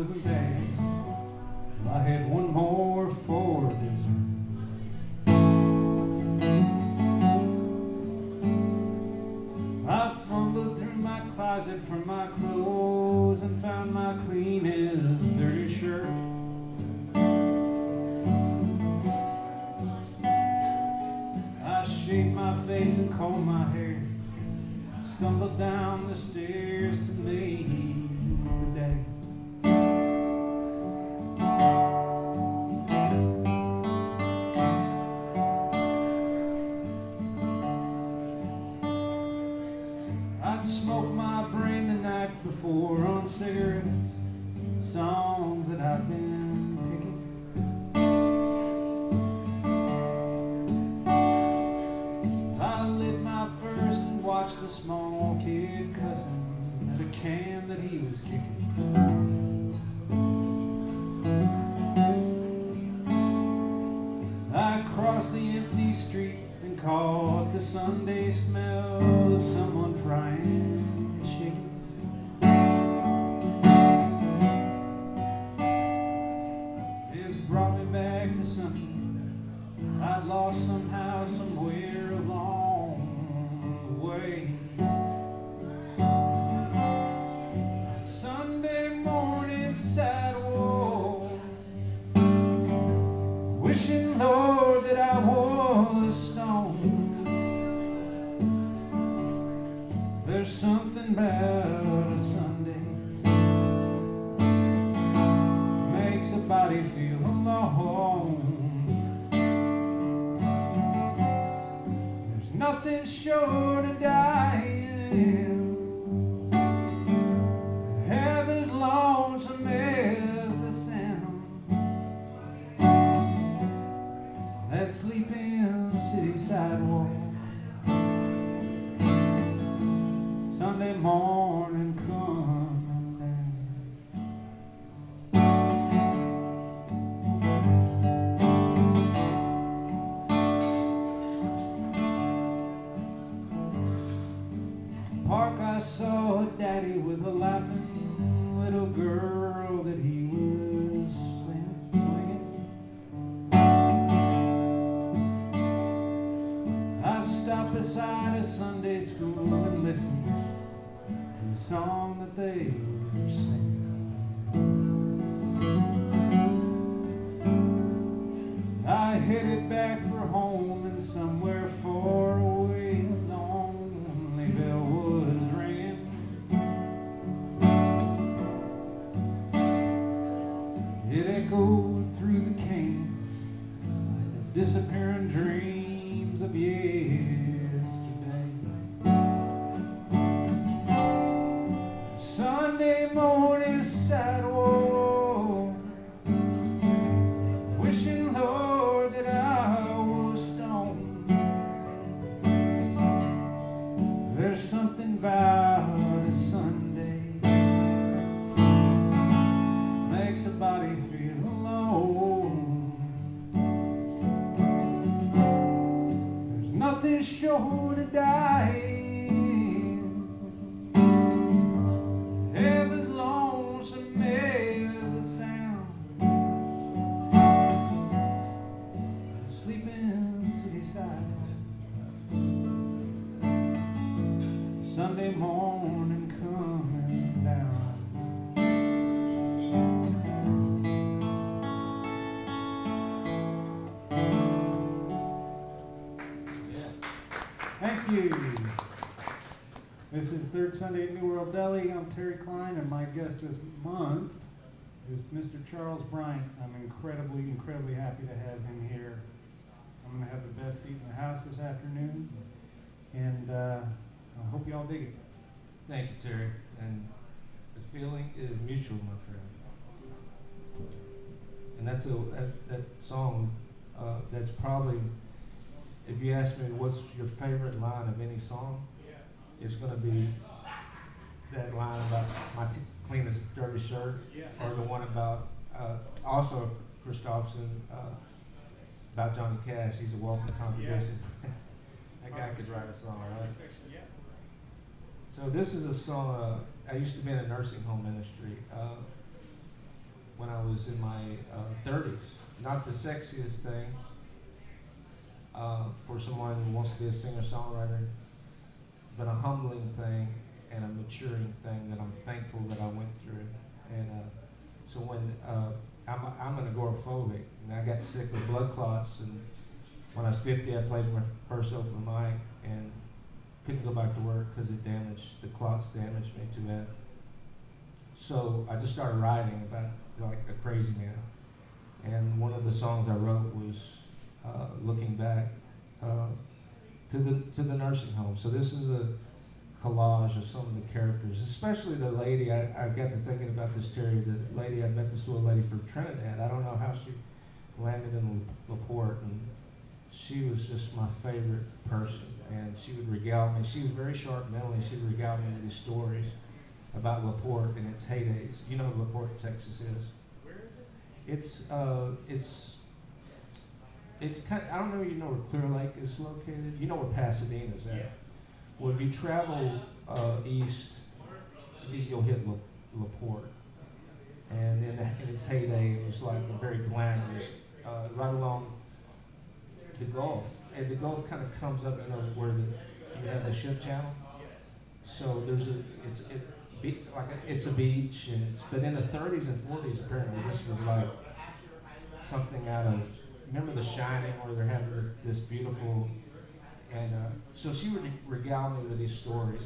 wasn't bad. I had one more for dessert. I fumbled through my closet for my clothes and found my cleanest dirty shirt. I shaved my face and combed my hair, stumbled down the stairs to meet the day. I'd smoked my brain the night before on cigarettes, songs that I'd been picking. I lit my first and watched a small kid cussing at a can that he was kicking. I crossed the empty street and caught the Sunday smell of someone frying chicken. It brought me back to something I'd lost somehow, somewhere along the way. Sunday morning sidewalk, wishing, Lord, that I was stoned. There's something about a Sunday makes a body feel alone. There's nothing short of dying, half as lonesome as the sound that sleeping city sidewalk. Sunday morning coming down. Park I saw a daddy with a laughing little girl that he was swinging. I stopped beside a Sunday school and listened to the song that they were singing. I headed back for home, and somewhere far away a lonely bell was ringing. It echoed through the canyons like the disappearing dreams of yesterday. Sunday morning sidewalk, wishing, Lord, that I was stoned. There's something about a Sunday makes a body feel alone. There's nothing short of dying, as lonesome as the sound of sleeping city side. Sunday morning coming down. Thank you. This is Third Sunday at NeWorlDeli. I'm Terry Klein, and my guest this month is Mr. Charles Bryant. I'm incredibly happy to have him here. I'm going to have the best seat in the house this afternoon, and I hope you all dig it. Thank you, Terry. And the feeling is mutual, my friend. And that's that song. That's probably, if you ask me what's your favorite line of any song, it's going to be that line about my cleanest dirty shirt, or the one about also Christopherson about Johnny Cash. He's a welcome contribution. That guy could write a song, right? So this is a song. I used to be in a nursing home ministry, when I was in my 30s. Not the sexiest thing for someone who wants to be a singer-songwriter, but a humbling thing and a maturing thing that I'm thankful that I went through. And so when I'm an agoraphobic, and I got sick with blood clots, and when I was 50, I played my first open mic and couldn't go back to work because the clots damaged me too bad. So I just started writing about like a crazy man. And one of the songs I wrote was looking back to the nursing home. So this is a collage of some of the characters, especially the lady. I got to thinking about this, Terry, the lady, I met this little lady from Trinidad. I don't know how she landed in LaPorte, and she was just my favorite person. And she would regale me. She was very sharp mentally. She would regale me these stories about LaPorte in its heydays. You know what LaPorte, Texas is? Where is it? It's kind of, I don't know if you know where Clear Lake is located. You know where Pasadena is at. Yes. Well, if you travel east, you'll hit LaPorte. And in its heyday, it was like a very glamorous, right along the Gulf. And the Gulf kind of comes up, you know, where you have the ship channel. So there's it's a beach, and but in the 30s and 40s, apparently this was like something out of, remember The Shining, where they're having this beautiful, and so she would regale me with these stories.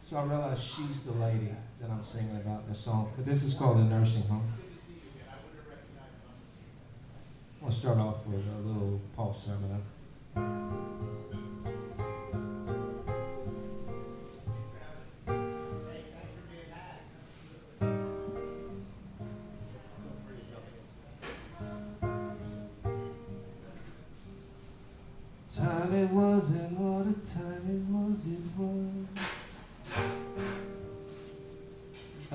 So I realized she's the lady that I'm singing about in the song. But this is called The Nursing Home. I'm going to start off with a little Paul Simon. Time it was, and what a time it was.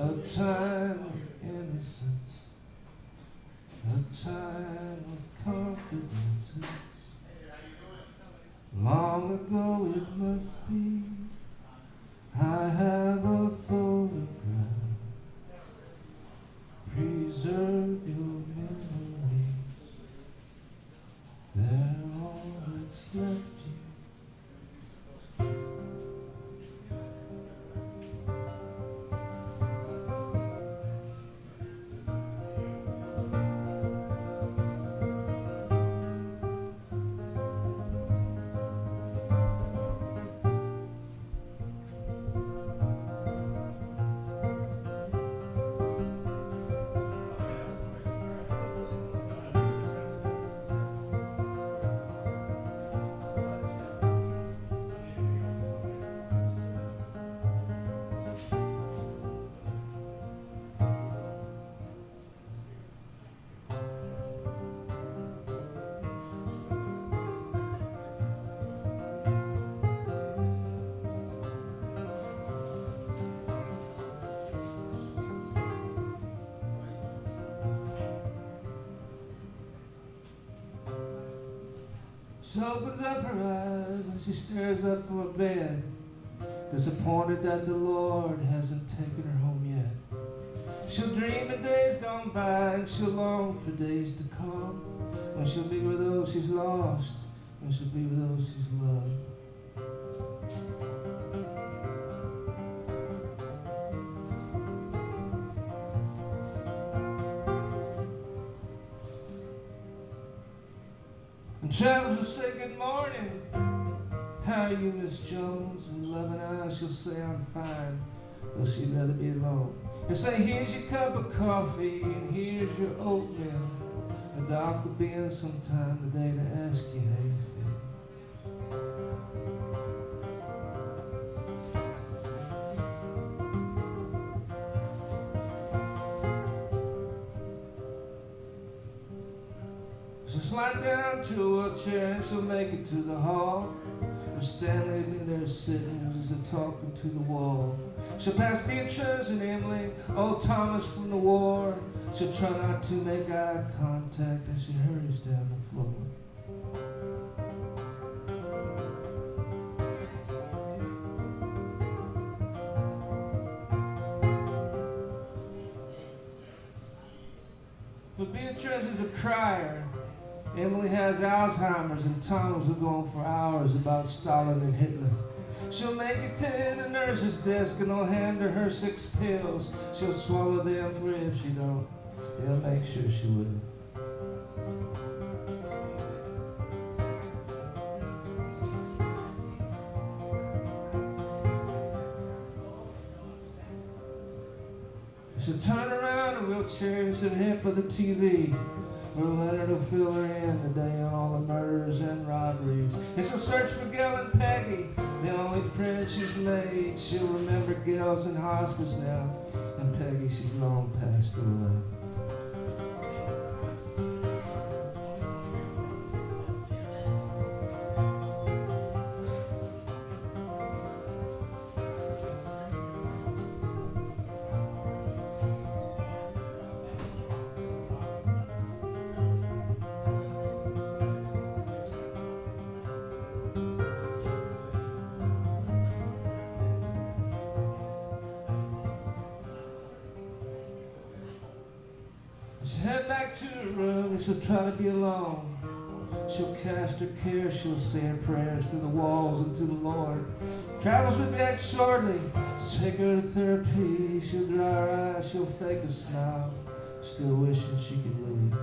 A time of innocence, a time of confidence. Long ago it must be. I have a photograph. Preserve your memories. They're all that's left you. She opens up her eyes when she stares up from her bed, disappointed that the Lord hasn't taken her home yet. She'll dream of days gone by, and she'll long for days to come, when she'll be with those she's lost, when she'll be with those she's loved. And Travis will say good morning. How are you, Miss Jones? With loving eyes, she'll say I'm fine, though she'd rather be alone. And say, here's your cup of coffee, and here's your oatmeal. The doc will be in sometime today to ask you how you feel. She'll slide down to a wheelchair and she'll make it to the hall. Where Stanley be there sitting as they're talking to the wall. She'll pass Beatrice and Emily, old Thomas from the war. She'll try not to make eye contact as she hurries down the floor. Beatrice is a crier. Emily has Alzheimer's and Thomas will go on for hours about Stalin and Hitler. She'll make it to the nurse's desk and they'll hand her 6 pills. She'll swallow them, for if she don't, they'll make sure she will. She'll turn around in a wheelchair and sit head for the TV. Where Leonard will fill her in the day on all the murders and robberies. And she'll search for Gail and Peggy, the only friends she's made. She'll remember Gail's in hospice now, and Peggy, she's long passed away. She'll head back to her room and she'll try to be alone. She'll cast her care, she'll say her prayers through the walls and to the Lord. Travels will be back shortly, take her to therapy. She'll dry her eyes, she'll fake a smile, still wishing she could leave.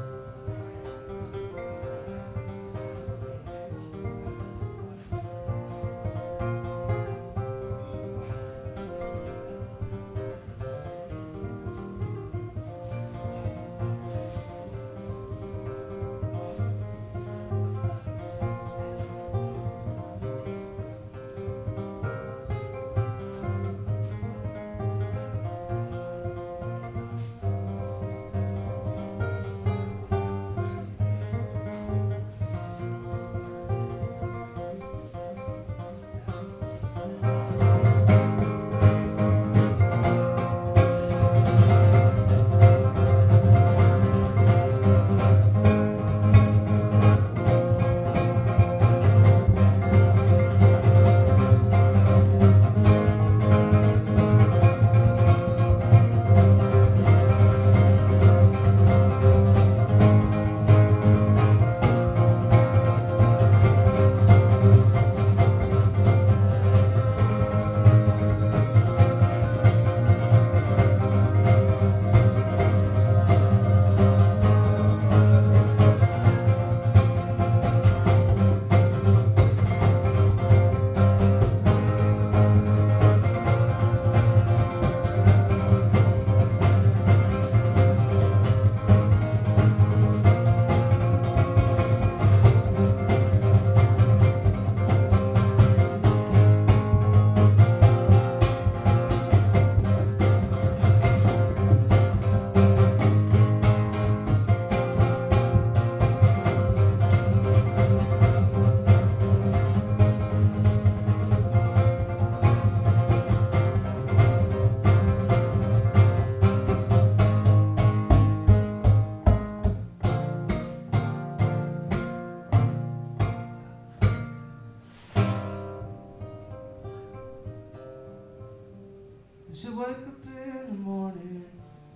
She'll wake up in the morning,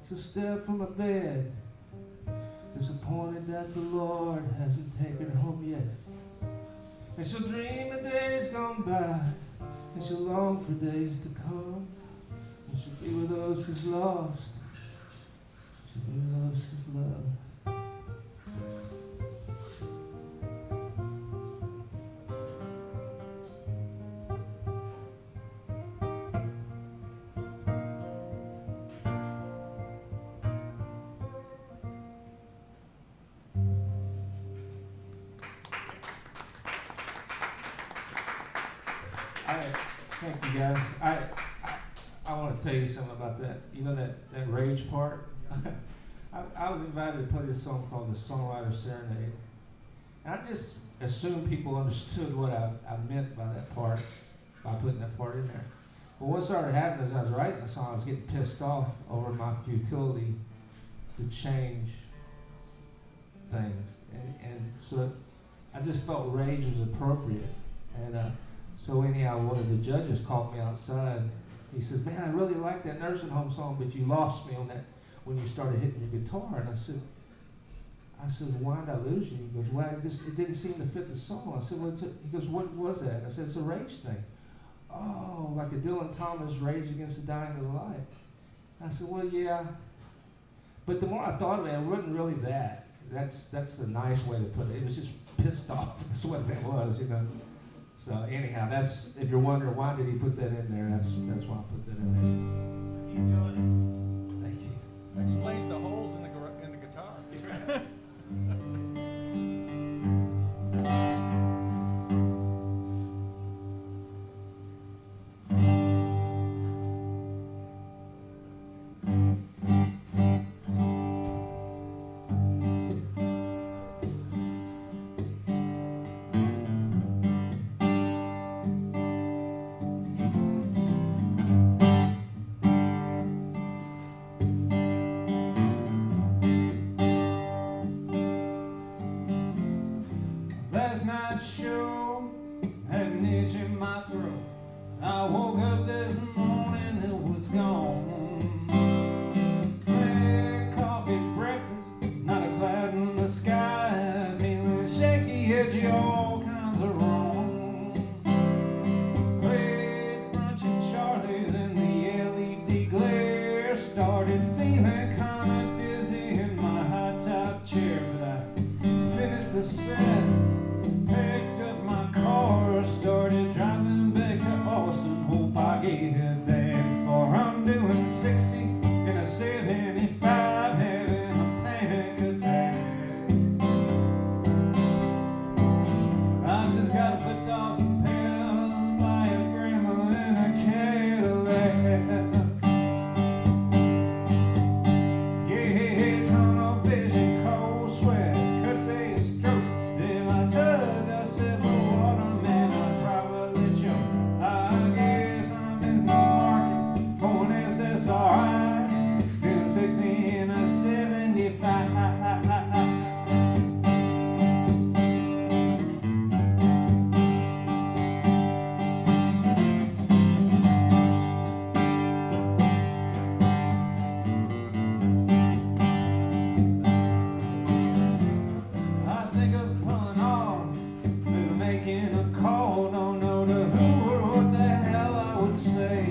she'll step from her bed, disappointed that the Lord hasn't taken her home yet. And she'll dream of days gone by, and she'll long for days to come. And she'll be with those she's lost, she'll be with those she's loved. Thank you, guys. I want to tell you something about that. You know that rage part? I was invited to play this song called The Songwriter Serenade. And I just assumed people understood what I meant by that part, by putting that part in there. But what started happening as I was writing the song, I was getting pissed off over my futility to change things. And so I just felt rage was appropriate. And so anyhow, one of the judges called me outside. He says, "Man, I really like that nursing home song, but you lost me on that when you started hitting your guitar." And I said, I said, why did I lose you? He goes, well, it didn't seem to fit the song. I said, he goes, what was that? I said, it's a rage thing. Oh, like a Dylan Thomas Rage Against the Dying of the Light. I said, well, yeah. But the more I thought of it wasn't really that. That's a nice way to put it. It was just pissed off. That's what that was, you know. So anyhow, that's, if you're wondering why did he put that in there, that's why I put that in there. Keep doing Thank you. it. Explains the holes in the guitar. Last night's show had an itch in my throat. I woke up this morning, it was gone. Bread, coffee, breakfast, not a cloud in the sky. Feeling shaky, edgy, all kinds of wrong. Played brunch at Charlie's in the LED glare. Started feeling kinda dizzy in my high-top chair, but I finished the set. Picked up my car, started driving back to Austin. Hope I get there before I'm doing 60 in a 75, having a panic attack. I just got flipped off the pedals by a grandma in a Cadillac. Yeah, tunnel vision, cold sweat, could be a stroke. If I took a sip of water, man, I'd probably choke. I guess I'm in the market for an SSRI, doing 60 in a 75. I think of pulling off, maybe making a call. Don't know to who or what the hell I would say.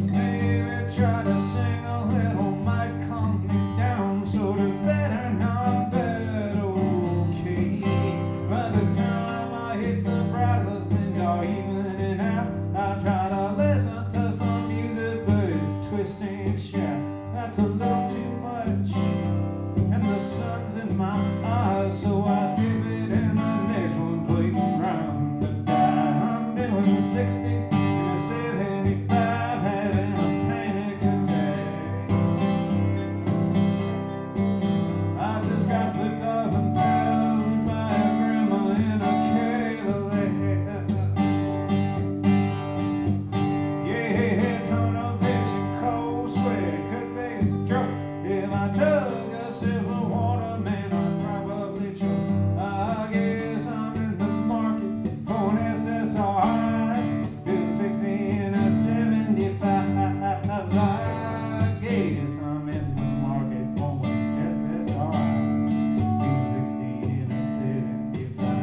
Maybe try to sing a little, might calm me down, sort of better, not better, okay. By the time I hit the browsers, things are evening out. I try to listen to some music, but it's twisting and shout. That's a little too much, and the sun's in my eyes, so I skip it and the next one plays round to die. I'm doing 60 in a 75, having a panic attack. I just got flipped off and pedals by a grandma in a Cadillac. Yeah, tunnel vision, cold sweat, could be a stroke. If I took a sip of water, man, I'd probably choke. I guess I'm in the market for an SSRI, doing 60 in a 75. I guess I'm in the market for an SSRI, doing 60 in a 75.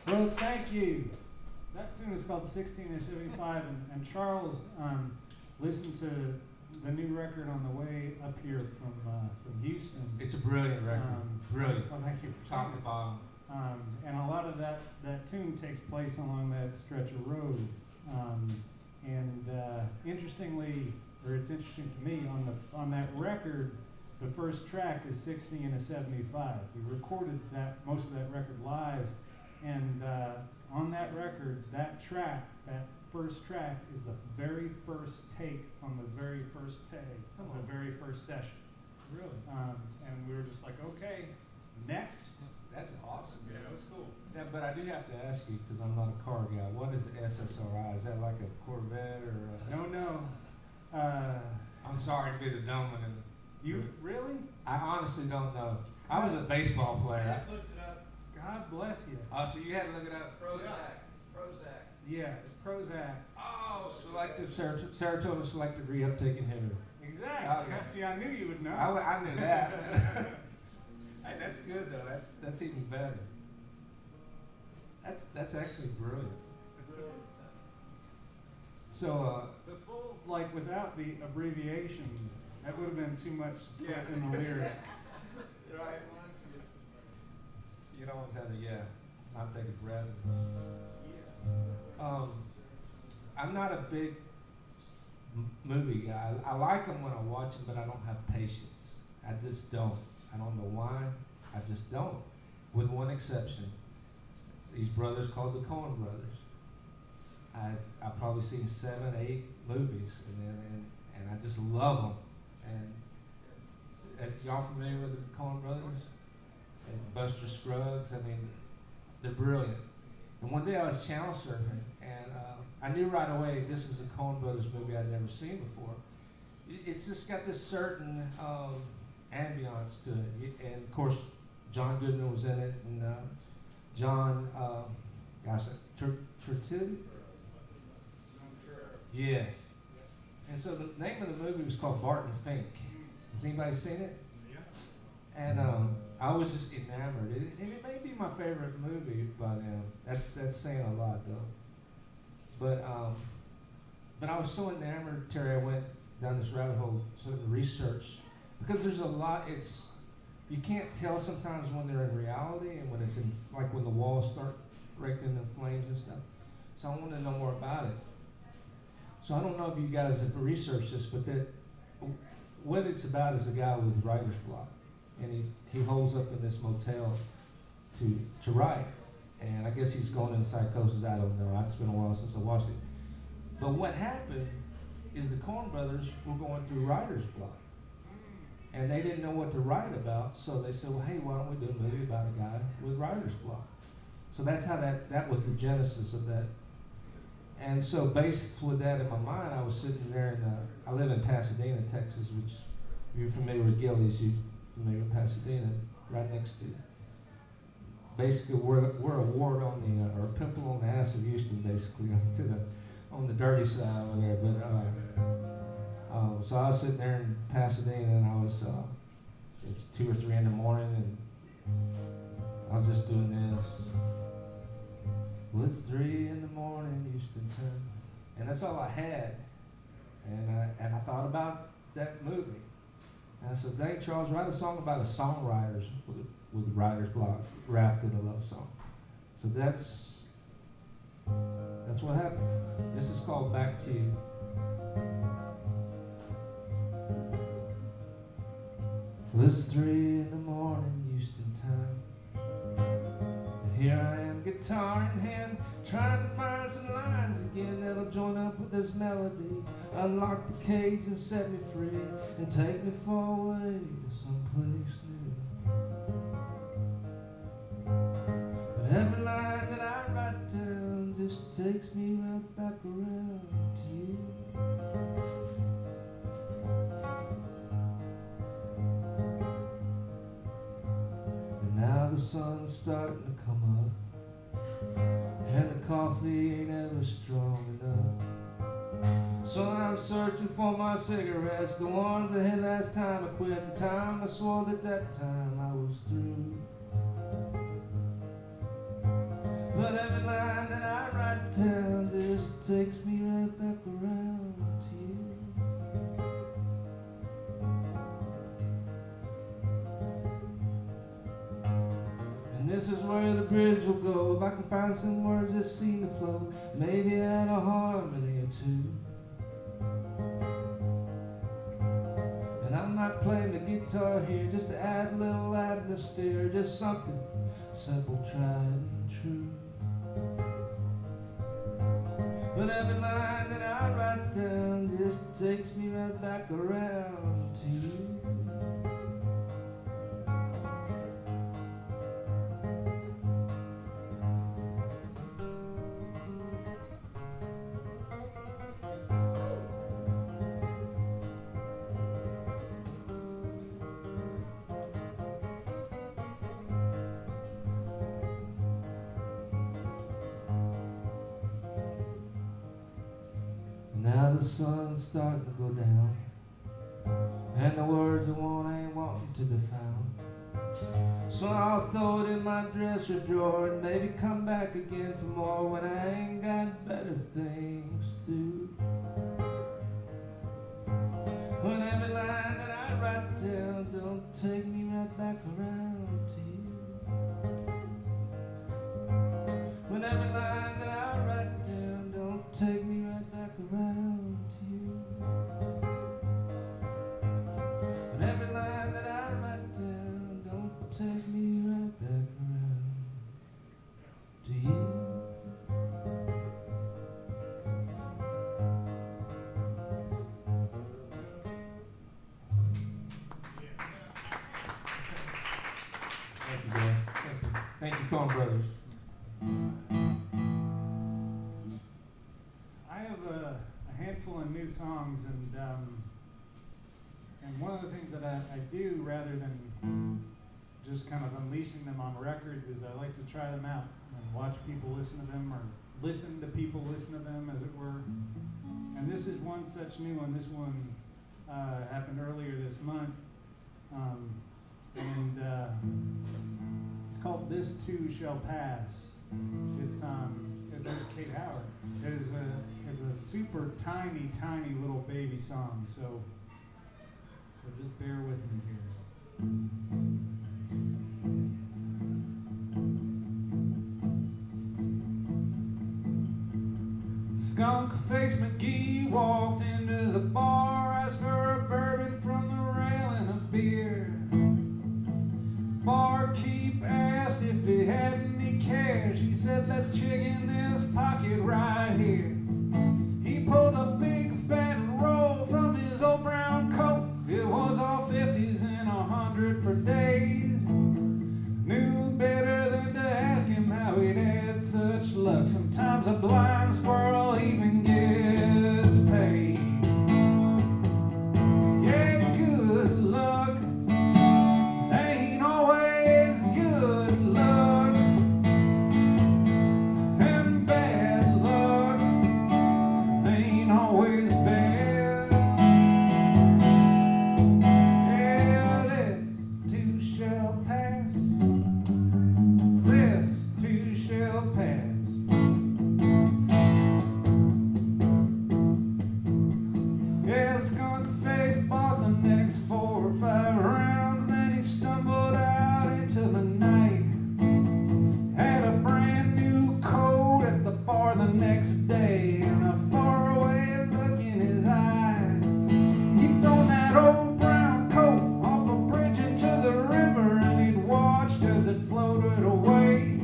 Well, thank you. That tune is called 16 and 75, and Charles listened to the new record on the way up here from Houston. It's a brilliant record. Brilliant. Well, thank you. Top to bottom. And a lot of that tune takes place along that stretch of road. Interestingly, or it's interesting to me, on that record, the first track is 60 and a 75. We recorded most of that record live, and on that record, that first track is the very first take on the very first take of the very first session. Really? And we were just like, okay, next. That's awesome. Yeah, it was cool. Now, but I do have to ask you, because I'm not a car guy, what is an SSRI? Is that like a Corvette or a... No. I'm sorry to be the dumb one. You really? I honestly don't know. I was a baseball player. Just looked it up. God bless you. Oh, so you had to look it up? Prozac. Yeah, it's Prozac. Oh, selective serotonin selective reuptake inhibitor. Exactly. Okay. See, I knew you would know. I knew that. Hey, that's good though. That's even better. That's actually brilliant. So The full, like without the abbreviation, that would have been too much to put in the lyric. Right. you always have to not take a breath. I'm not a big movie guy. I like them when I watch them, but I don't have patience. I just don't. I don't know why. I just don't. With one exception, these brothers called the Coen brothers. I've probably seen 7, 8 movies, and I just love them. And y'all familiar with the Coen brothers? And Buster Scruggs? I mean, they're brilliant. And one day I was channel surfing, and I knew right away this is a Coen brothers movie I'd never seen before. It's just got this certain ambiance to it. And of course, John Goodman was in it, and John, Turturro? Yes. And so the name of the movie was called Barton Fink. Has anybody seen it? Yeah. And I was just enamored. And it may be my favorite movie by them. That's saying a lot, though. But I was so enamored, Terry, I went down this rabbit hole sort of research. Because there's a lot, you can't tell sometimes when they're in reality and when it's in, like when the walls start breaking into flames and stuff. So I wanted to know more about it. So I don't know if you guys have researched this, but what it's about is a guy with writer's block. And he holds up in this motel to write. And I guess he's going into psychosis, I don't know. It's been a while since I watched it. But what happened is the Coen brothers were going through writer's block. And they didn't know what to write about, so they said, well, hey, why don't we do a movie about a guy with writer's block? So that's how that was the genesis of that. And so based with that in my mind, I was sitting there, and I live in Pasadena, Texas, which, if you're familiar with Gillies, you're familiar with Pasadena, right next to, basically we're a ward on the, or a pimple on the ass of Houston, basically, on the dirty side over there. But so I was sitting there in Pasadena, and I was, it's 2 or 3 in the morning, and I was just doing this. Well, it's 3 in the morning, Houston time. And that's all I had. And I thought about that movie. And I said, dang, Charles, write a song about a songwriter with writer's block wrapped in a love song. So that's what happened. This is called Back to You. Well, it's 3 in the morning, Houston time. And here I am, guitar in hand, trying to find some lines again that'll join up with this melody, unlock the cage and set me free, and take me far away to someplace new. But every line that I write down just takes me right back around to you. And now the sun's starting to come up, and the coffee ain't ever strong enough. So I'm searching for my cigarettes, the ones I had last time I quit, the time I swore that time I was through. But every line that I write down just takes me right back around to you. And this is where the bridge will go, if I can find some words that seem to flow, maybe add a harmony or two. And I'm not playing the guitar here just to add a little atmosphere, just something simple, tried and true. But every line that I write down just takes me right back around to you. Now the sun's starting to go down, and the words I want ain't wanting to be found. So I'll throw it in my dresser drawer and maybe come back again for more when I ain't got better things to do. When every line that I write down don't take me right back around to you. When every line that I write down don't take me right back around to you. When every line that I write down don't take me right back around to you. Thank you, Dad. Thank you. Thank you, Coen Brothers. I have a handful of new songs, and one of the things that I do rather than just kind of unleashing them on records is I like to try them out and watch people listen to them, or listen to people listen to them, as it were. And this is one such new one. This one happened earlier this month, and it's called "This Too Shall Pass." It's there's Kate Howard. It's a super tiny little baby song. So just bear with me here. Skunk-faced McGee walked into the bar, asked for a bourbon from the rail and a beer. Barkeep asked if he had any cash. He said, "Let's check in this pocket right here." He pulled a big fat roll from his old brown coat. It was all 50s and 100 for days. Knew better than to ask him how he'd had such luck. Sometimes a blind squirrel even gets paid. Yeah, good luck ain't always good luck, and bad luck ain't always bad. Yeah, this too shall pass. This too shall pass. Yeah, Skunk-face bought the next 4 or 5 rounds, then he stumbled out into the night. Had a brand new coat at the bar the next day, and a faraway look in his eyes. He'd thrown that old brown coat off a bridge into the river, and he'd watched as it floated away.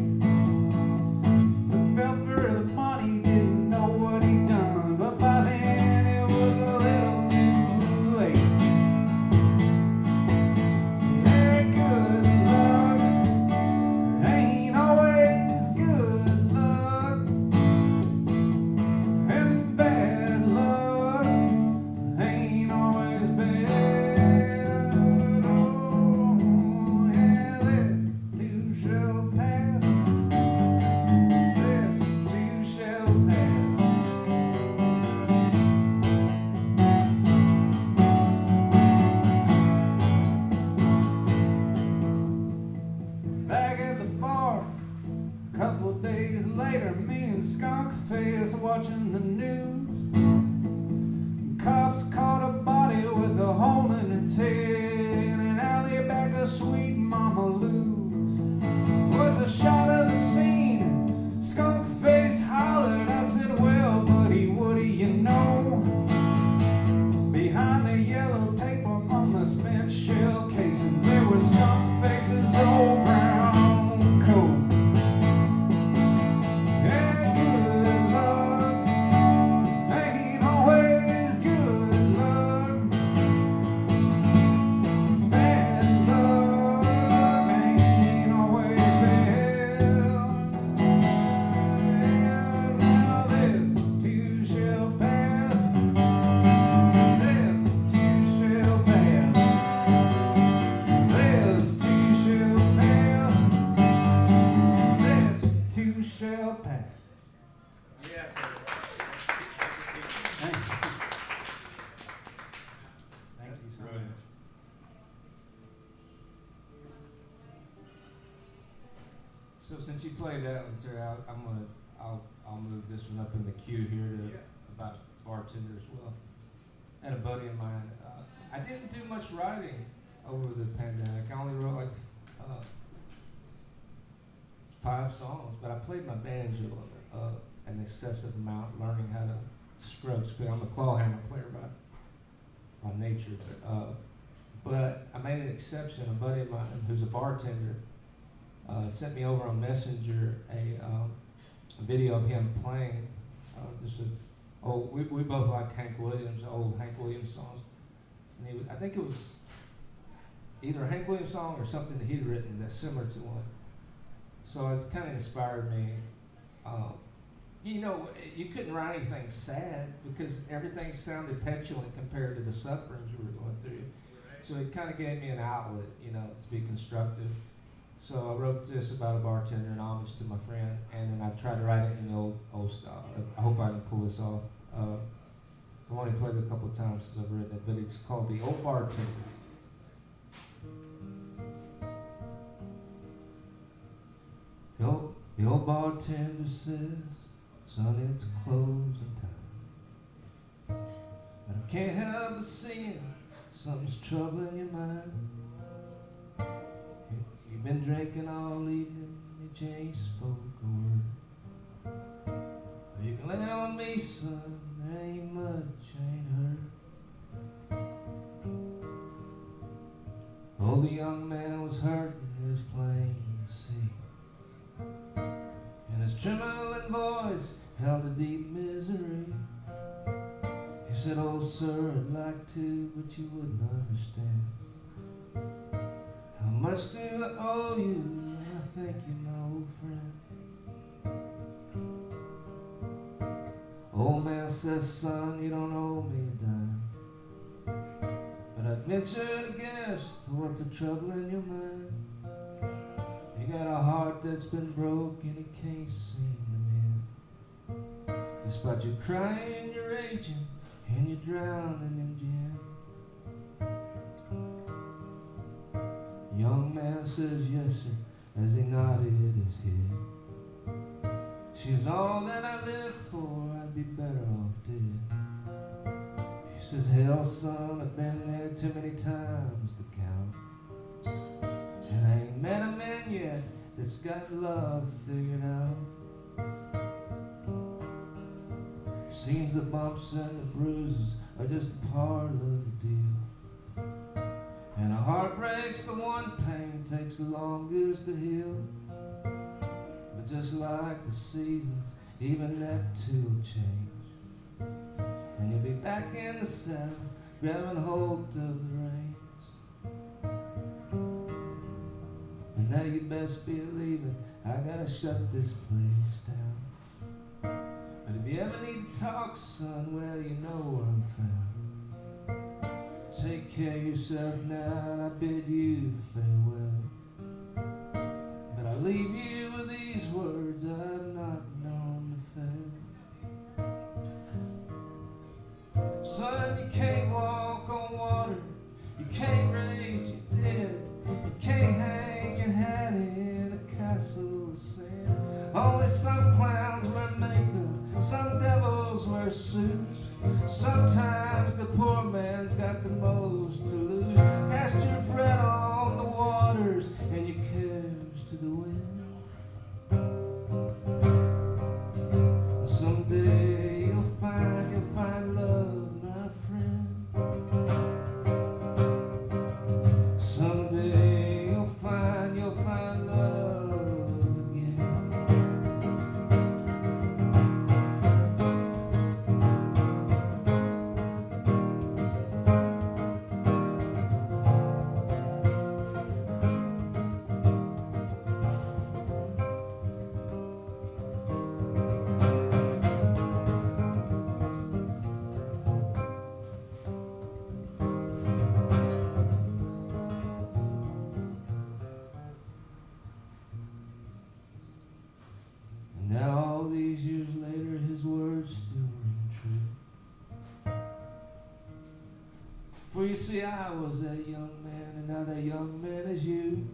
But felt for the money, didn't know what he'd done, but by then it was a little too late. Yeah, good luck ain't always good luck, and bad luck ain't always bad. Oh, yeah, this too shall pass. This too shall pass. Back at the bar, a couple days later, me and Skunk-face watching the news. Cops caught a body with a hole in its head in an alley back of Sweet Mama Lou's. Was a shot of the scene. Skunk-face hollered. I said, "Well, buddy, what do you know? Behind the yellow tape on the spent shell casings, there was Skunk-face's old brown coat." Yeah, good luck ain't always good luck. So since you played that one, Terry, I'll move this one up in the queue here to about bartender as well. And a buddy of mine. I didn't do much writing over the pandemic. I only wrote like 5 songs, but I played my banjo an excessive amount, learning how to scrub. I'm a clawhammer player by nature, but I made an exception. A buddy of mine who's a bartender sent me over on Messenger a video of him playing. We both like Hank Williams, old Hank Williams songs. And I think it was either a Hank Williams song or something that he'd written that's similar to one. So it kind of inspired me. You know, you couldn't write anything sad because everything sounded petulant compared to the sufferings you were going through. So it kind of gave me an outlet, you know, to be constructive. So I wrote this about a bartender in homage to my friend, and then I tried to write it in the old style. I hope I can pull this off. I've only played it a couple of times since I've written it, but it's called The Old Bartender. The old bartender says, son, it's closing time. But I can't help but seeing something's troubling your mind. You've been drinking all evening, you ain't spoke a word. Well, you can lay on me, son, there ain't much I ain't heard. Oh, the young man was hurting, it was plain to see. And his trembling voice held a deep misery. He said, oh, sir, I'd like to, but you wouldn't understand. How much do I owe you? I think you're my old friend. Old man says, son, you don't owe me a dime. But I'd venture to guess to what's the trouble in your mind. You got a heart that's been broken, it can't seem to mend. Despite you crying, you're raging, and you're drowning in gin. Young man says, yes, sir, as he nodded his head. She's all that I live for, I'd be better off dead. He says, hell, son, I've been there too many times to count. And I ain't met a man yet that's got love figured out. Seems the bumps and the bruises are just a part of the deal. And a heartbreak's the one pain takes the longest to heal. But just like the seasons, even that too will change. And you'll be back in the saddle, grabbing hold of the reins. And now you best believe it, I gotta shut this place down. But if you ever need to talk, son, well, you know where I'm found. Take care of yourself now, and I bid you farewell. But I leave you with these words I've not known to fail. Son, you can't walk on water, you can't raise your dead, you can't hang your hat in a castle of sand. Only some clowns wear makeup, some devils wear suits. Sometimes the poor man's got the most to lose. Cast your bread on the waters and your cares to the wind. Someday you'll find love, my friend. Someday you'll find love again. Now all these years later, his words still ring true. For you see, I was that young man, and now that young man is you.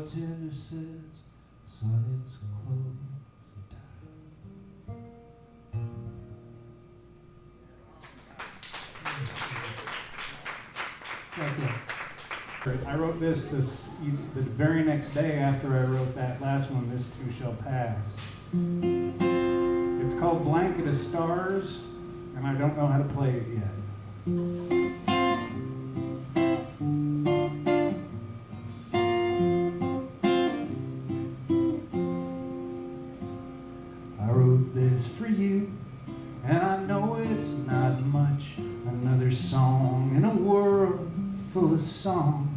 bartender says, son, it's closing I wrote this the very next day after I wrote that last one, This Too Shall Pass. It's called Blanket of Stars, and I don't know how to play it yet. I wrote this for you, and I know it's not much, another song in a world full of songs.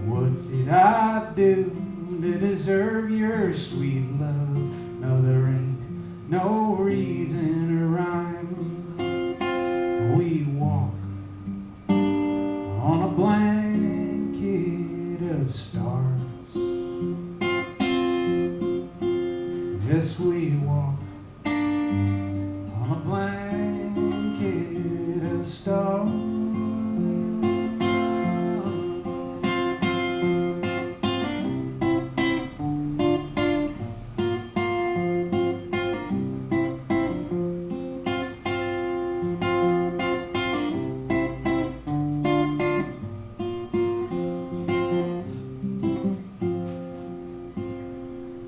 What did I do to deserve your sweet love? No, there ain't no reason to rhyme. We walk on a blanket of stars. Yes, we walk on a blanket of stars.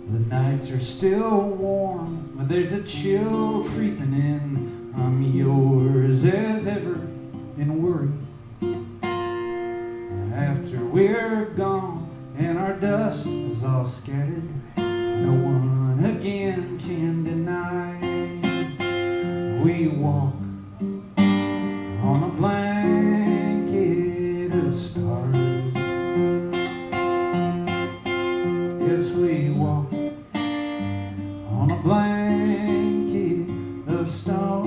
The nights are still warm, but there's a chill creeping in. I'm yours as ever in worry. And after we're gone and our dust is all scattered, no one again can deny. We walk on a blanket of stars. Yes, we walk on a blanket of stars.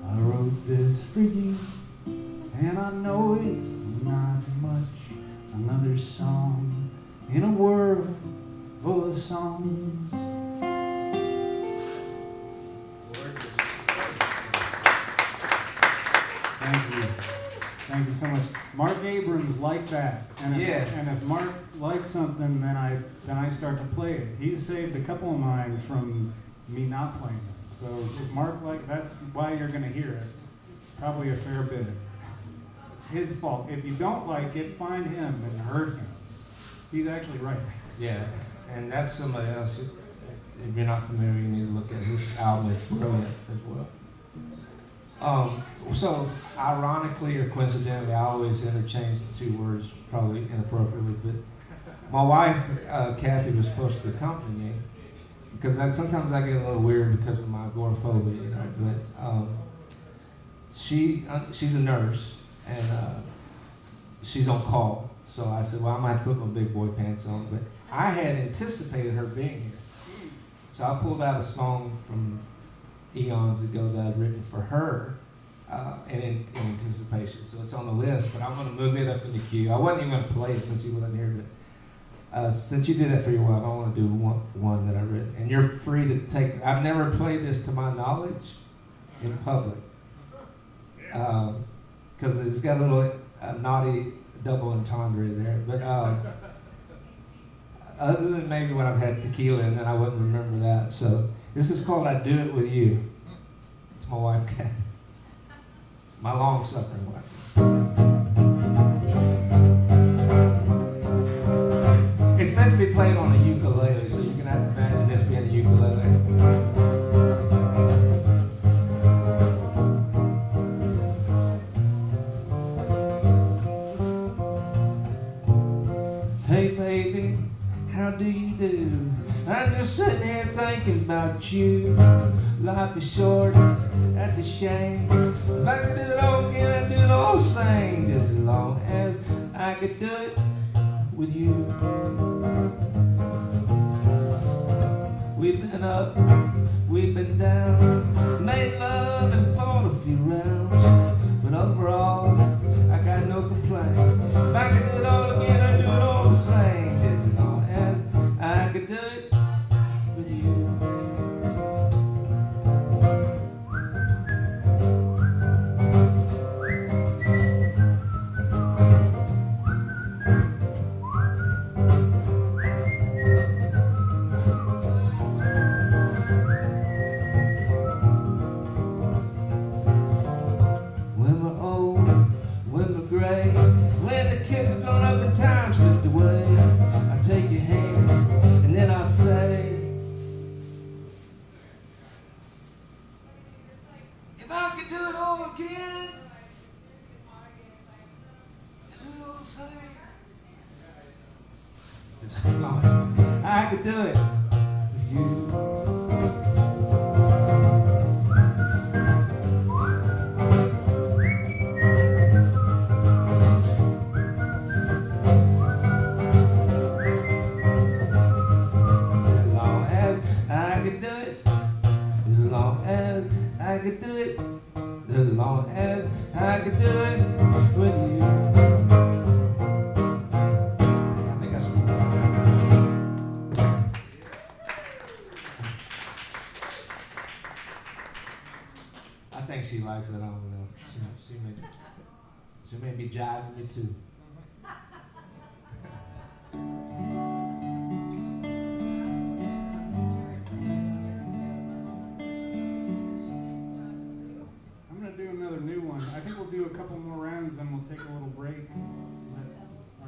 I wrote this for you, and I know it's not much, another song in a world full of songs. Thank you. Thank you so much. Mark Abrams liked that. And if, Yeah. and if Mark likes something, then I start to play it. He's saved a couple of mine from me not playing them. So if Mark that's why you're going to hear it. Probably a fair bit. His fault. If you don't like it, find him and hurt him. He's actually right. Yeah, and that's somebody else. If you're not familiar, you need to look at his album. It's brilliant as well. So, ironically or coincidentally, I always interchange the two words, probably inappropriately, but my wife, Kathy, was supposed to accompany me, because sometimes I get a little weird because of my agoraphobia, you know, but she's a nurse, and she's on call. So I said, well, I might put my big boy pants on, but I had anticipated her being here. So I pulled out a song from eons ago that I'd written for her in anticipation. So it's on the list, but I'm going to move it up in the queue. I wasn't even going to play it since he wasn't here, but since you did that for your wife, I want to do one that I've written. And you're free to take, I've never played this to my knowledge in public. Because it's got a little naughty double entendre there. But other than maybe when I've had tequila, and then I wouldn't remember that. So this is called I Do It With You. It's my wife, Kat. My long-suffering wife. It's meant to be played on a ukulele, so you can have to imagine this being a ukulele. Hey baby, how do you do? I'm just sitting here thinking about you. Life is short, that's a shame. If I could do it all again, I'd do the whole thing, just as long as I could do it with you. We've been up, we've been down, made love and fought a few rounds, but overall, I got no complaints. If I could do it all again, I'd do it all the same. Did it all as I could do it with you. When we're old, when we're gray, when the kids have grown up and time slipped away, I take your hand and then I say, if I could do it all again, do it all the same. I could do it with you. I could do it, as long as I could do it with you. I think I screwed up. I think she likes it. I don't know. She may be jiving me too. I think we'll do a couple more rounds, then we'll take a little break, let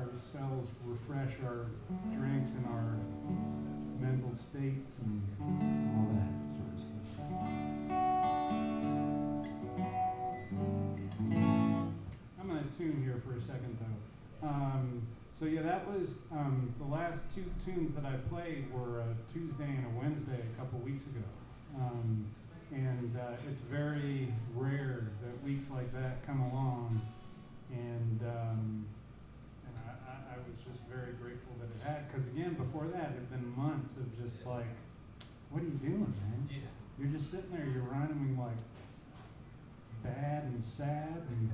ourselves refresh our drinks and our mental states and all that sort of stuff. I'm going to tune here for a second, though. So yeah, that was the last two tunes that I played were a Tuesday and a Wednesday a couple weeks ago. And it's very rare that weeks like that come along, and I was just very grateful that it had, because again, before that, it had been months of just like, what are you doing, man? Yeah. You're just sitting there, you're rhyming like bad and sad, and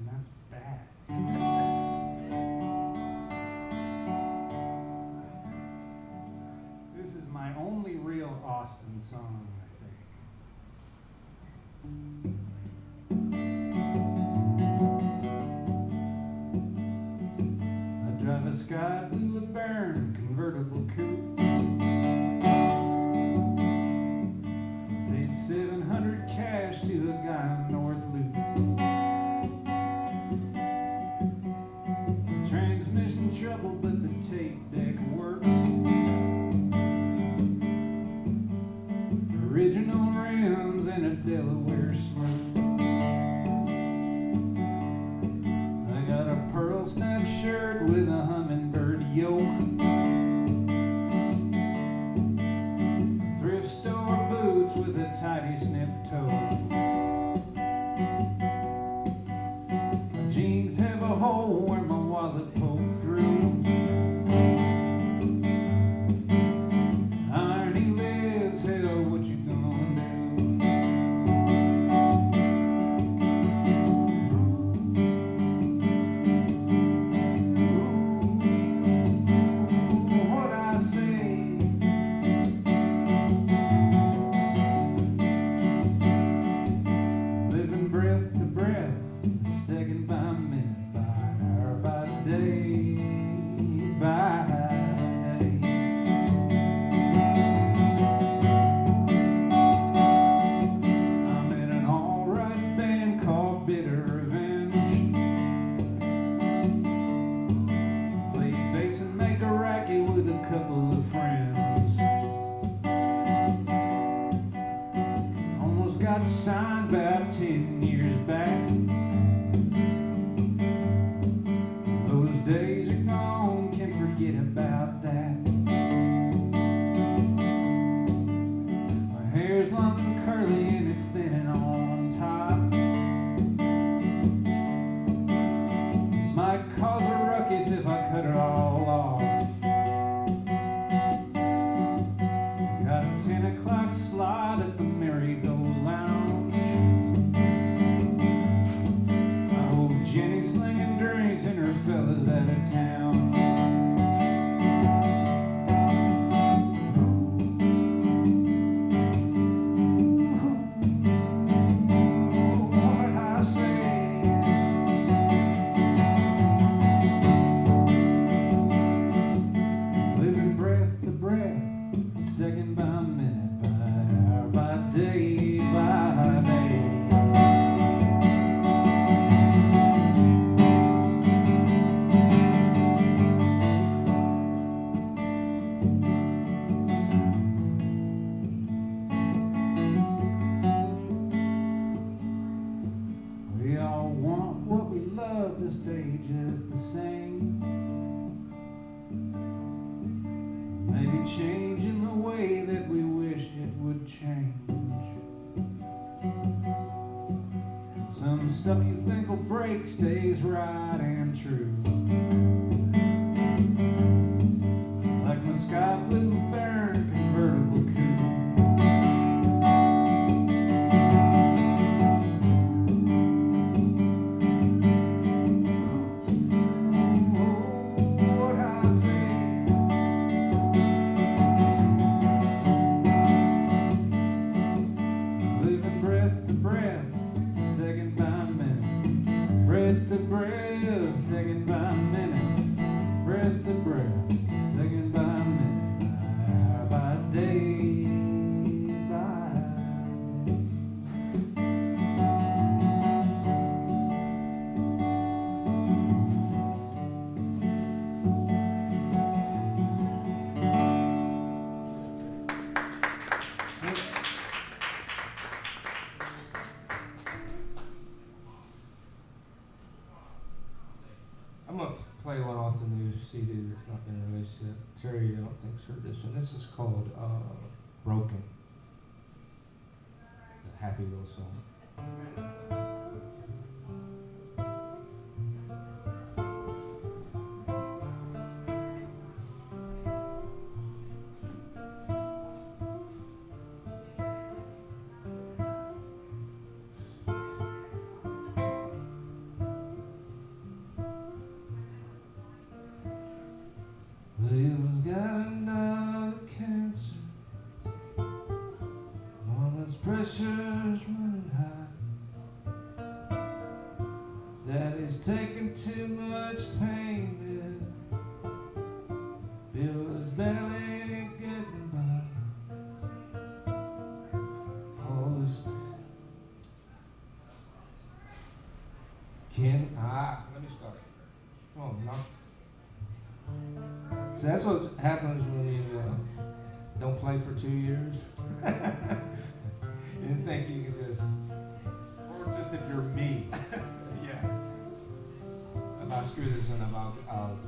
that's bad. This is my only real Austin song. I drive a sky blue LeBaron convertible coupe. Paid $700 cash to a guy in North Loop. Transmission trouble, but the tape deck works. Original rims and a Delaware smirk. I got a pearl snap shirt with a hummingbird yoke. Thrift store boots with a tidy snip toe. My jeans have a hole where my wallet poked through. Irony lives, hell, what you gonna do? Got signed about 10 years back. Those days are gone, can't forget about that. My hair's long and curly and it's thinning on top. Might cause a ruckus if I cut it all off. snack clock slide at the merry-go lounge. Oh, Jenny slinging drinks and her fellas out of town. Second by minute, by hour, by day, by day. We all want what we love, the stage is the same. Maybe changing the way that we wish it would change. Some stuff you think will break stays right and true. Like my sky blue Baron convertible coupe. Second by minute, breath to breath, second by minute, breath to breath, second by minute, hour by day, by I'm gonna play one off the new CD that's not been released yet. Terry, I don't think's heard this one. This is called Broken. It's a happy little song. William's got another cancer. Mama's pressure's running high. Daddy's taking too much pain there. Bill's barely getting by. All this let me start. Come on, knock. So that's what happens when you don't play for 2 years. You think you can just, or just if you're me. yeah. If I screw this one up, I'll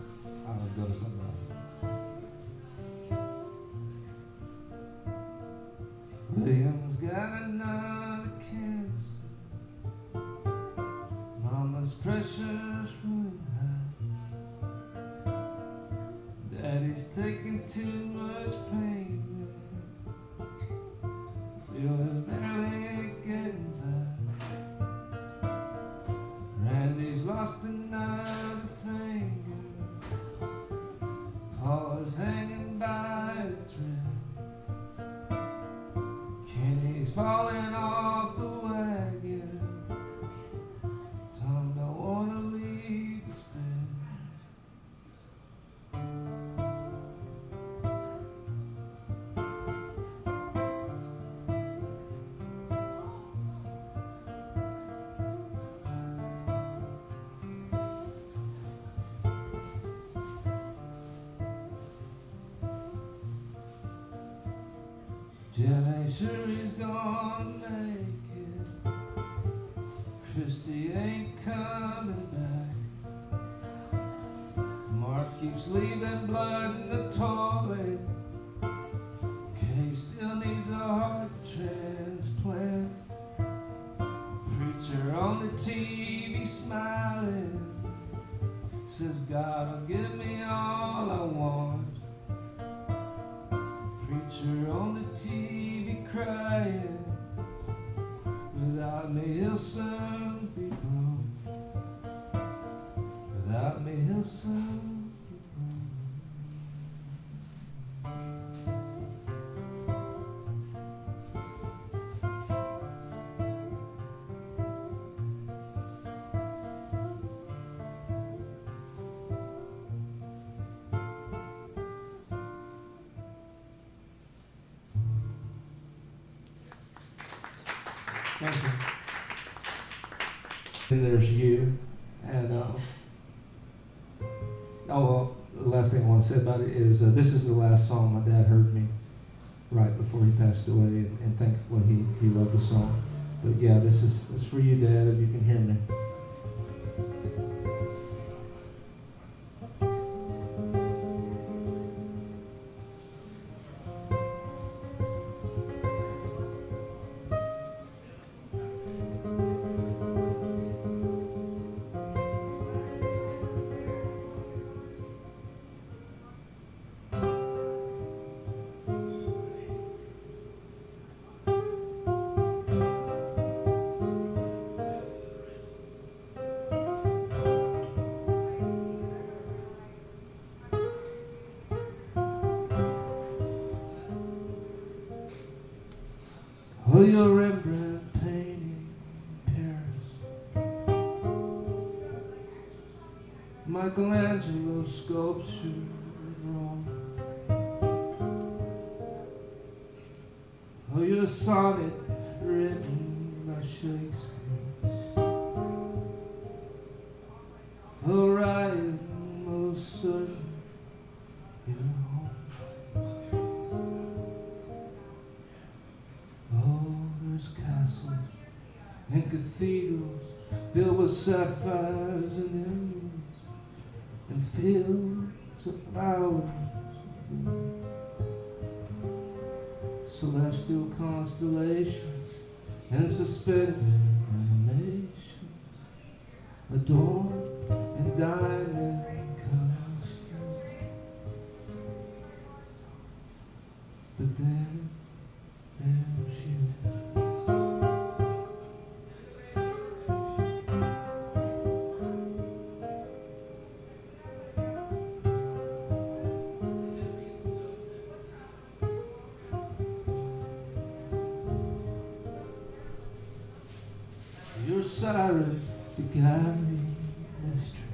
go to something else. William's got another cancer. Mama's pressure's running high. Daddy's taking too much pain. Bill is barely getting by. Randy's lost another finger. Paul's hanging by a thread. Kenny's falling off the wagon. Tom don't wanna leave his bed. Jim ain't sure he's gonna make it. Christy ain't coming back. Mark keeps leaving blood in the toilet. Kay still needs a heart transplant. Preacher on the TV smiling. Says God will give me all I want. Preacher on the TV crying. Without me he'll soon be gone. Without me he'll soon be gone. Thank you. And there's you, and well, the last thing I want to say about it is this is the last song my dad heard me write before he passed away, and thankfully he loved the song. But yeah, this is for you, Dad, if you can hear me. Oh, your Rembrandt painting in Paris, Michelangelo sculpture in Rome. Oh, your sonnet written by Shakespeare. Oh, Ryan, most certain you're home. Castles and cathedrals filled with sapphires and emeralds, and fields of flowers, celestial constellations and suspended animations, adorned in diamond costumes. But then there's you. Your Cyrus, the godly mystery,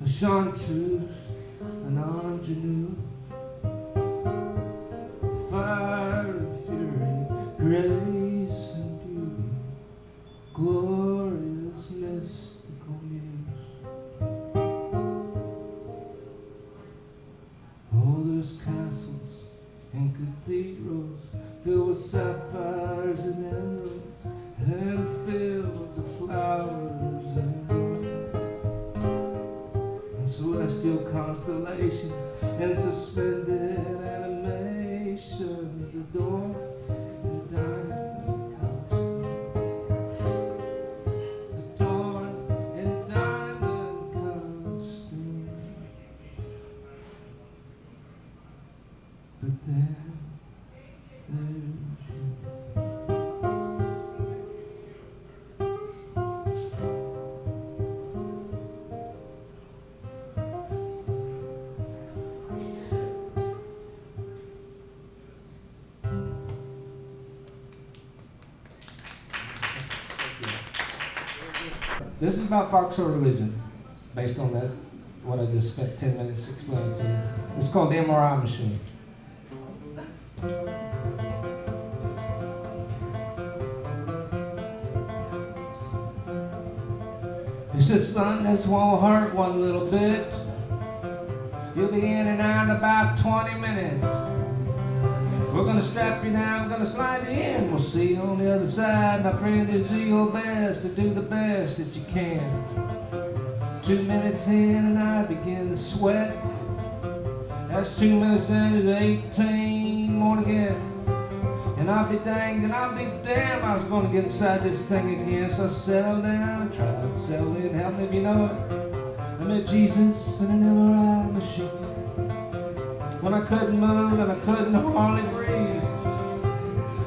a chanteuse, an ingenue, fire and fury, grace and beauty, glorious mystical muse. Oh, there's castles and cathedrals filled with sapphires and emeralds, and fields of flowers and celestial constellations and suspended animations, adorned in diamond costumes, adorned in diamond costumes. But then this is about foxhole religion, based on that, what I just spent 10 minutes explaining to you. It's called the MRI machine. He said, son, this won't hurt one little bit. You'll be in and out in about 20 minutes. We're gonna strap you down, we're gonna slide you in. We'll see you on the other side, my friend. Just do your best to do the best that you can. 2 minutes in and I begin to sweat. That's 2 minutes down to 18 more to get. And I'll be danged and I'll be damned, I was gonna get inside this thing again. So I settled down and tried to settle in. Help me if you know it. I met Jesus in an MRI machine. when I couldn't move and I couldn't hardly breathe.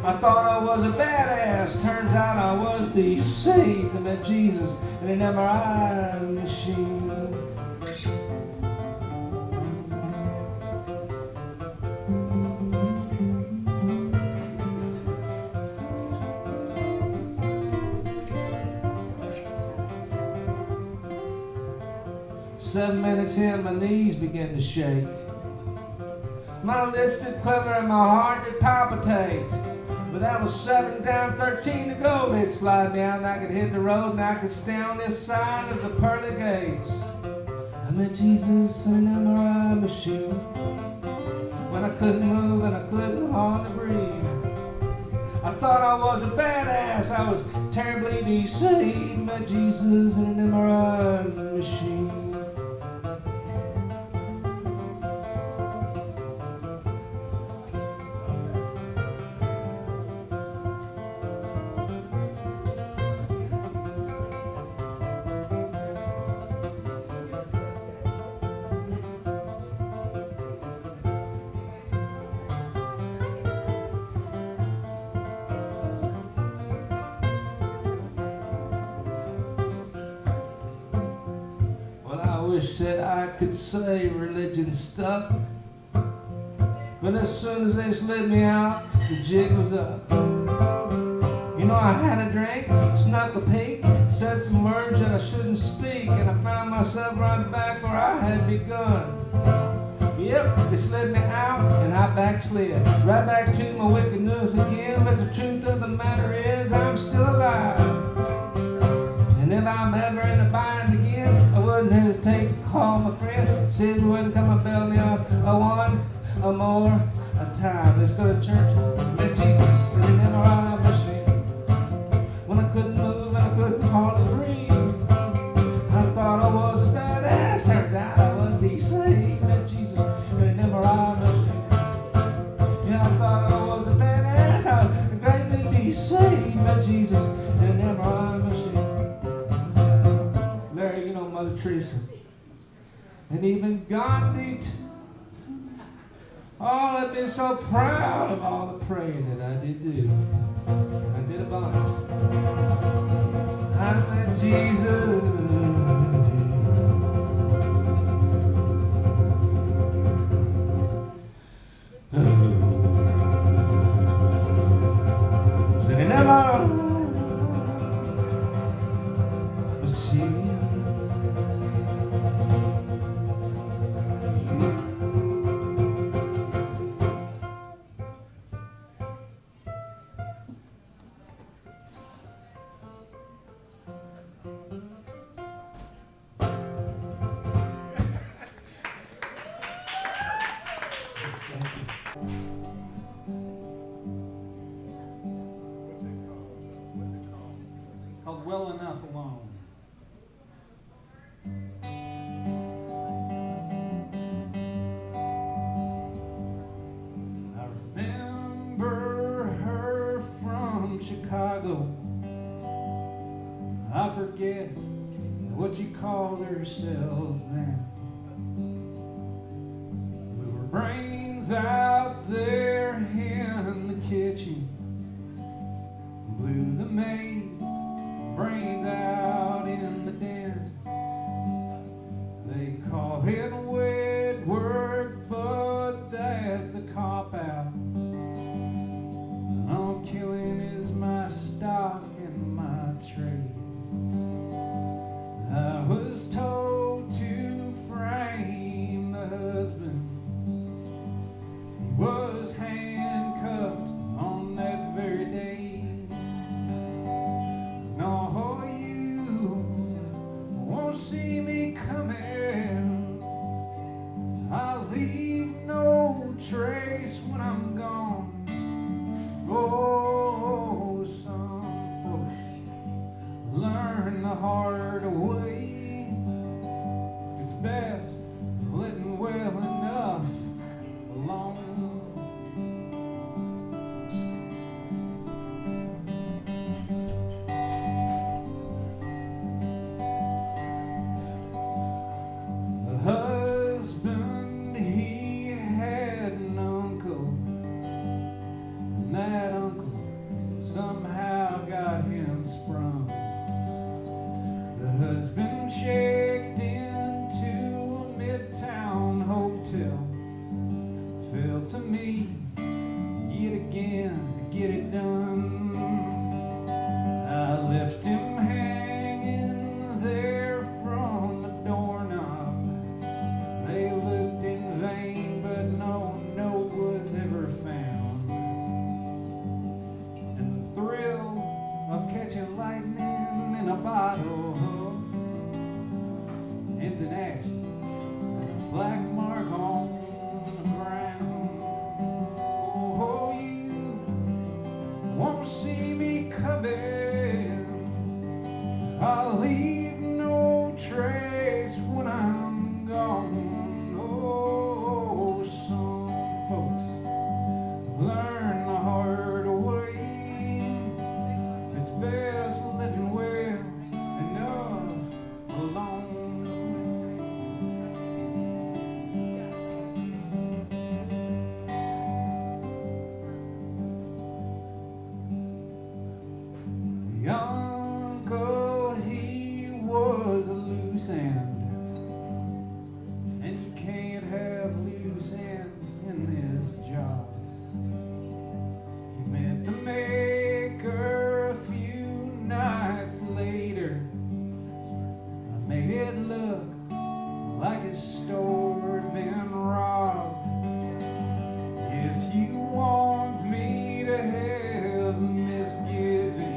I thought I was a badass, turns out I was deceived. I met Jesus in an MRI machine. 7 minutes in, my knees began to shake. My lips did quiver and my heart did palpitate. But that was 7 down, 13 to go. They'd slide down and I could hit the road and I could stay on this side of the pearly gates. I met Jesus in an MRI machine when I couldn't move and I couldn't hardly breathe. I thought I was a badass, I was terribly deceived. Met Jesus in an MRI machine. I wish that I could say religion stuck, but as soon as they slid me out, the jig was up. You know, I had a drink, snuck a peek, said some words that I shouldn't speak, and I found myself right back where I had begun. Yep, they slid me out and I backslid, right back to my wickedness again. But the truth of the matter is I'm still alive, and if I'm ever in a bind again, I wouldn't hesitate to call my friend, see if he wouldn't come and bail me up a one, a more, a time. Let's go to church. Met Jesus in an MRI machine when I couldn't move and I couldn't hardly breathe. I thought I was a badass, turns out I was deceived. Met Jesus in an MRI machine. Yeah, I thought I was a badass, I was greatly deceived. Met Jesus in an MRI machine. Larry, you know Mother Teresa, and even Gandhi too. Oh, I've been so proud of all the praying that I did do. I did a bunch. I met Jesus. And it never see. Called Well Enough Alone. I remember her from Chicago. I forget what you called herself then. Blew her brains out there in the kitchen. Blew the maid's brains out in the den. They call it wet work, but that's a cop-out. Oh, killing is my stock and my trade. I was told to frame the husband. He was handcuffed on that very day. No, you won't see me coming. I'll leave no trace when I'm gone. Oh, some folks learn the hard way. It's best letting well enough alone. The husband, he had uncle, he was a loose end, and you can't have loose ends in this job. He met the maker a few nights later. I made it look like his store had been robbed. Yes, you want me to have misgivings.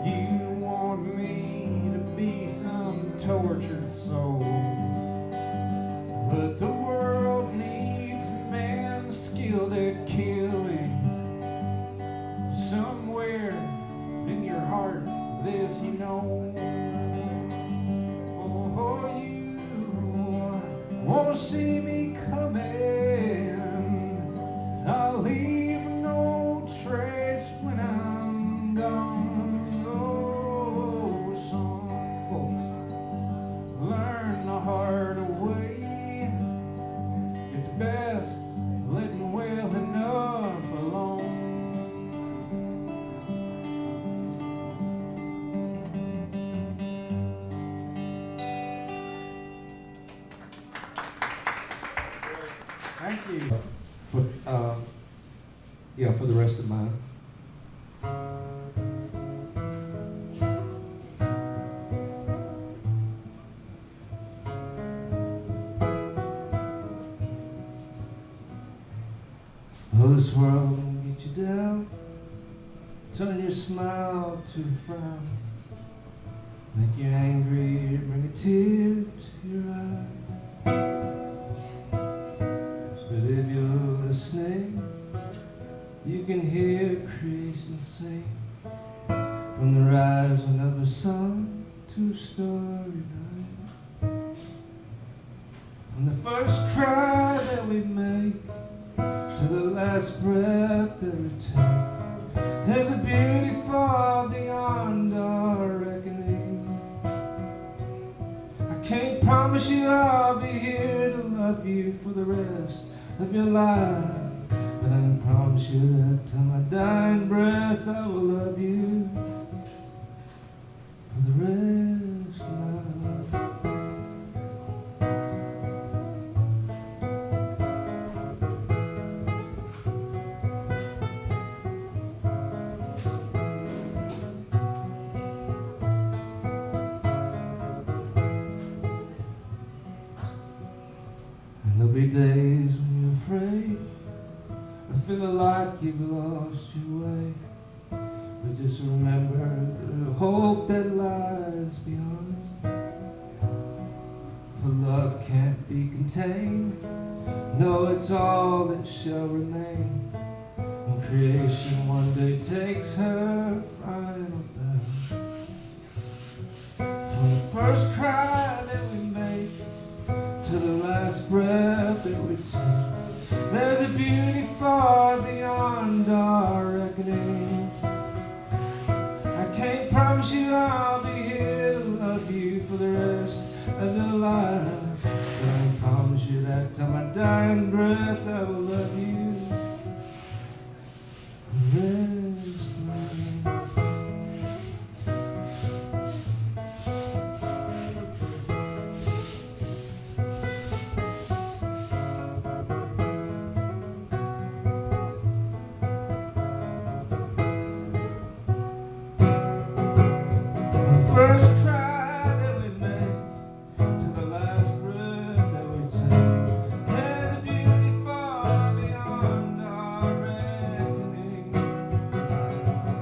You want me to be some tortured soul. But the world needs men skilled at killing. Somewhere in your heart, this you know. Oh, you won't see me coming. I'll leave no trace when I'm gone. Oh, some folks learn the hard way. It's best letting well enough alone. Thank you. For the rest of mine. Oh, this world will get you down, turn your smile to a frown, make you angry, bring a tear to your eye. But if you're listening, you can hear creation sing, from the rising of the sun to starry night. From the first cry that we make to the last breath that we take, there's a beauty far beyond our reckoning. I can't promise you I'll be here to love you for the rest of your life, but I can promise you that till my dying breath I will love you for the rest of my life. And there'll be days when you're afraid, I feel like you've lost your way. But just remember the hope that lies beyond. For love can't be contained. No, it's all that shall remain. When creation one day takes her final bow. From the first cry that we make to the last breath that we take, there's a beauty far beyond our reckoning. I can't promise you I'll be here to love you for the rest of your life, but I can promise you that till my dying breath I will love you for the rest of my life. First try that we make to the last breath that we take, there's a beauty far beyond our reckoning.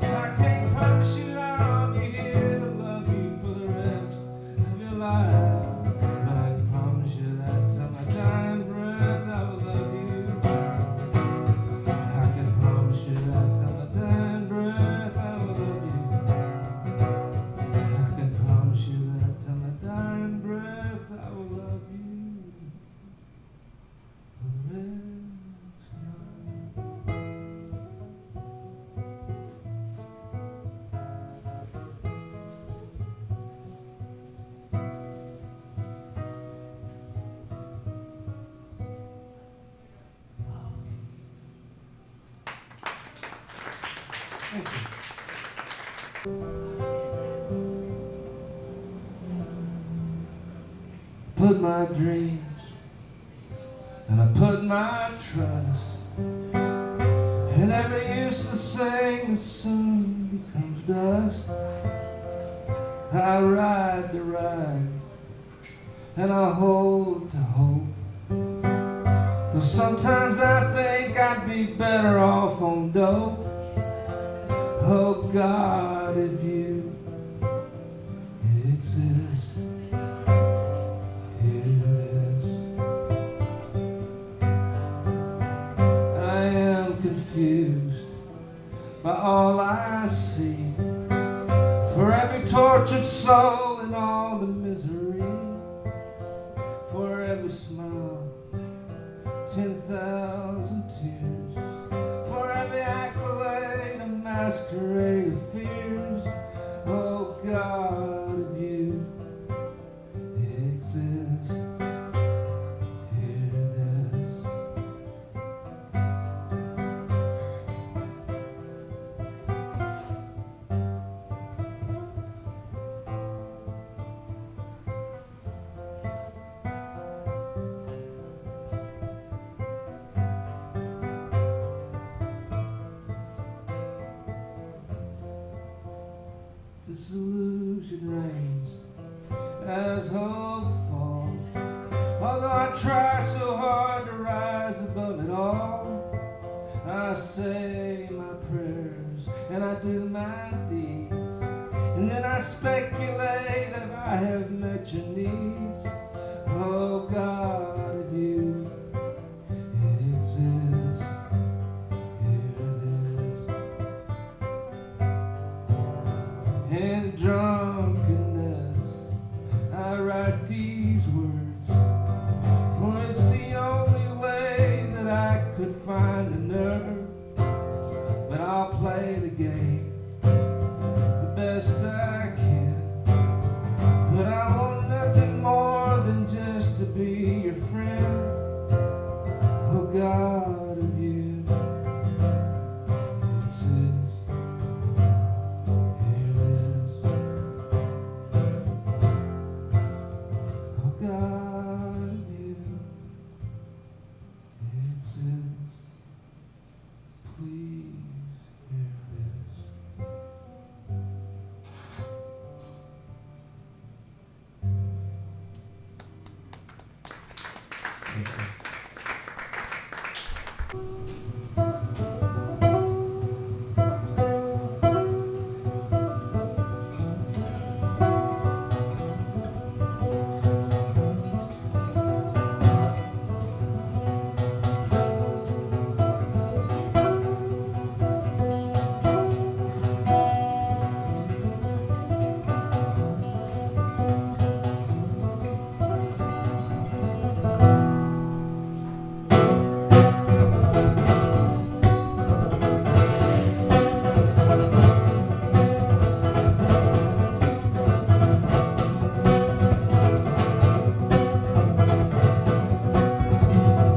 I can't promise you I'll be here to love you for the rest of your life, but I can promise you that till my dying breath I will love you. I can promise you that till my dying breath I will love you. Promise you that till my dying breath I will love you for the rest of my Thank you. Put my dreams and I put my trust, and every useless thing that soon becomes dust. I ride to ride and I hold to hope, though sometimes I think I'd be better off on dope. Oh God, if you exist, here it is. I am confused by all I see, for every tortured soul and all the misery, for every smile, 10,000 tears, for every accolade, a masquerade of fears. Oh God, if you exist, hear this. Disillusion reigns as hope falls, although I try so hard to rise above it all. I say my prayers and I do my deeds, and then I speculate if I have met your needs. Oh God, if you exist, here it is. In drunkenness I write these words, for it's the only way that I could find the nerve. But I'll play the game the best I can, but I want nothing more than just to be your friend. Oh God, if you exist, here it is. Oh God, if you exist, please hear this.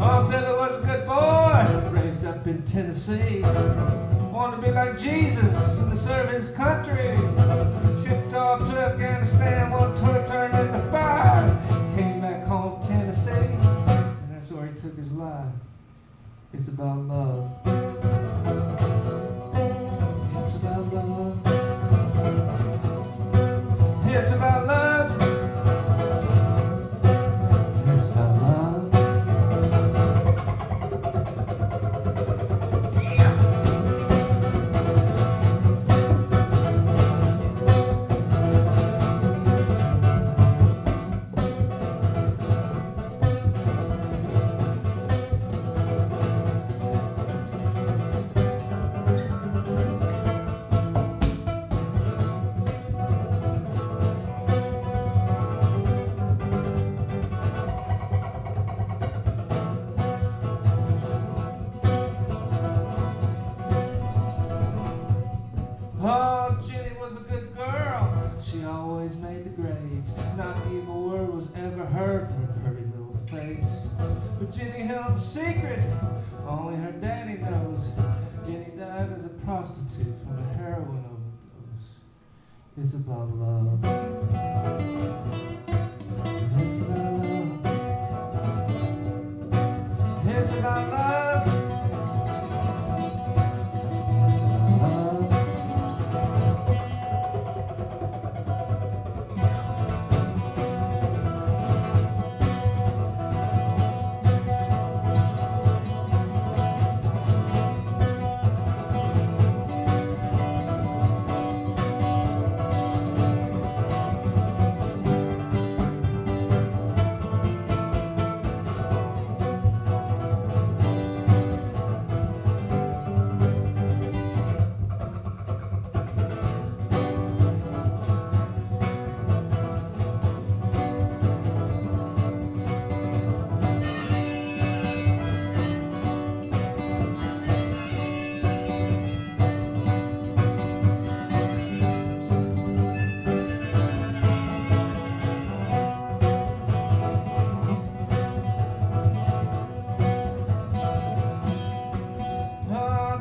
Oh, Billy was a good boy, raised up in Tennessee. Wanted to be like Jesus and serve his country. Shipped off to Afghanistan, one tour turned into fire. Came back home to Tennessee, and that's where he took his life. It's about love. It's about love. It's about love. It's about love. It's about love. It's about love. It's about love. It's about love.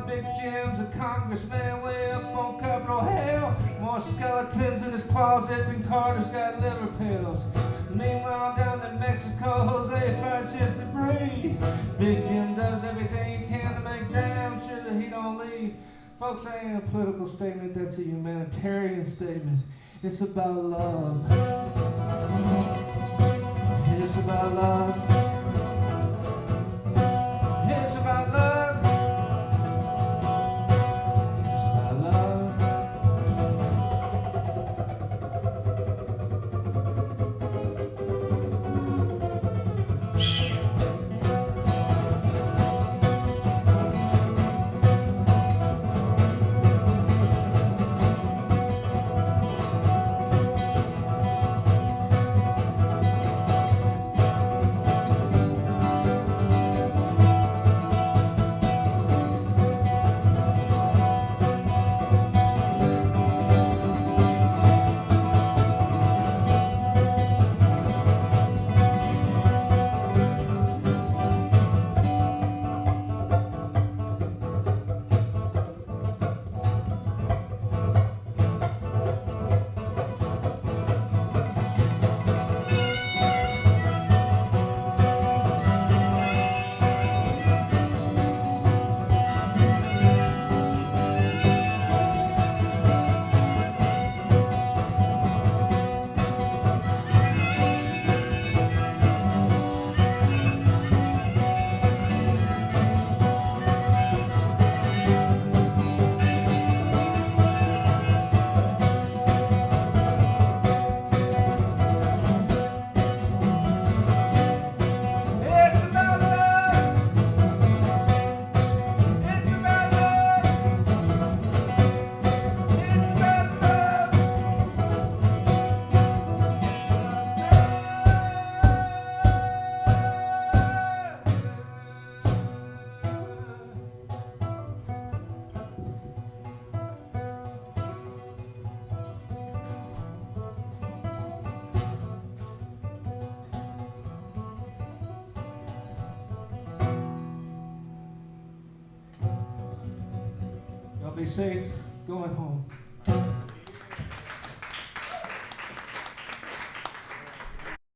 Big Jim's a congressman way up on Capitol Hill. More skeletons in his closet than Carter's got liver pills. Meanwhile, down in Mexico, Jose finds just debris. Big Jim does everything he can to make damn sure that he don't leave. Folks, that ain't a political statement, that's a humanitarian statement. It's about love. It's about love. It's about love. Y'all be safe going home.